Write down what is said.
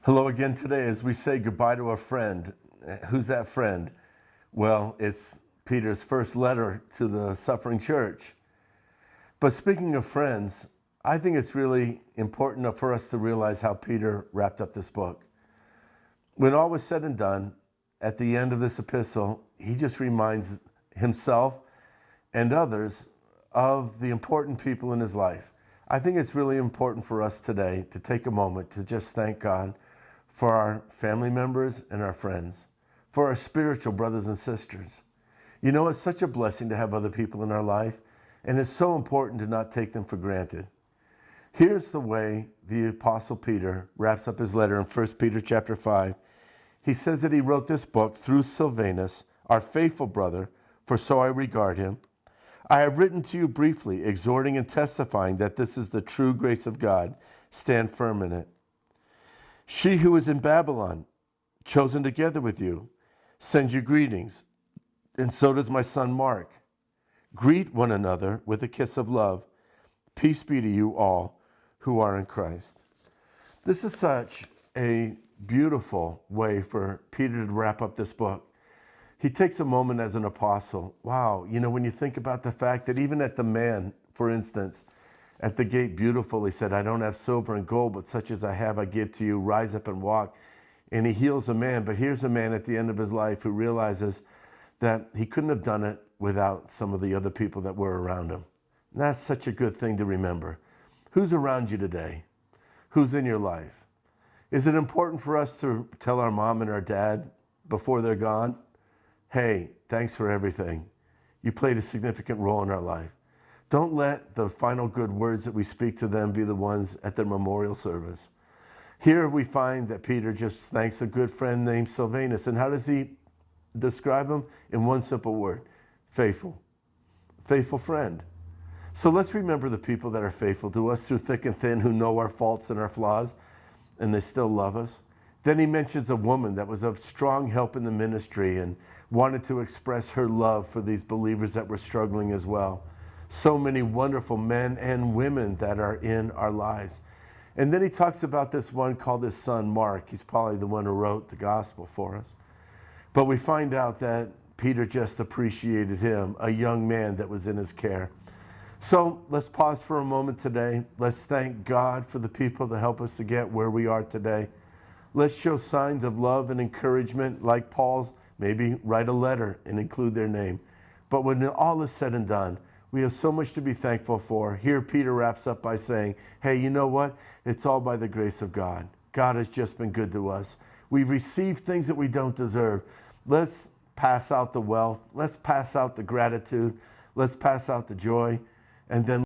Hello again today as we say goodbye to a friend. Who's that friend? Well, it's Peter's first letter to the suffering church. But speaking of friends, I think it's really important for us to realize how Peter wrapped up this book. When all was said and done, at the end of this epistle, he just reminds himself and others of the important people in his life. I think it's really important for us today to take a moment to just thank God for our family members and our friends, for our spiritual brothers and sisters. You know, it's such a blessing to have other people in our life, and it's so important to not take them for granted. Here's the way the Apostle Peter wraps up his letter in 1 Peter chapter 5. He says that he wrote this book through Silvanus, our faithful brother, for so I regard him. I have written to you briefly, exhorting and testifying that this is the true grace of God. Stand firm in it. She who is in Babylon, chosen together with you, sends you greetings, and so does my son Mark. Greet one another with a kiss of love. Peace be to you all who are in Christ. This is such a beautiful way for Peter to wrap up this book. He takes a moment as an apostle. Wow, you know, when you think about the fact that even at the man, for instance, at the gate beautiful, he said, I don't have silver and gold, but such as I have, I give to you. Rise up and walk. And he heals a man. But here's a man at the end of his life who realizes that he couldn't have done it without some of the other people that were around him. And that's such a good thing to remember. Who's around you today? Who's in your life? Is it important for us to tell our mom and our dad before they're gone, hey, thanks for everything. You played a significant role in our life. Don't let the final good words that we speak to them be the ones at their memorial service. Here we find that Peter just thanks a good friend named Silvanus. And how does he describe him? In one simple word, faithful. Faithful friend. So let's remember the people that are faithful to us through thick and thin, who know our faults and our flaws, and they still love us. Then he mentions a woman that was of strong help in the ministry and wanted to express her love for these believers that were struggling as well. So many wonderful men and women that are in our lives. And then he talks about this one called his son, Mark. He's probably the one who wrote the gospel for us. But we find out that Peter just appreciated him, a young man that was in his care. So let's pause for a moment today. Let's thank God for the people that help us to get where we are today. Let's show signs of love and encouragement like Paul's. Maybe write a letter and include their name. But when all is said and done, we have so much to be thankful for. Here Peter wraps up by saying, hey, you know what? It's all by the grace of God. God has just been good to us. We've received things that we don't deserve. Let's pass out the wealth. Let's pass out the gratitude. Let's pass out the joy. And then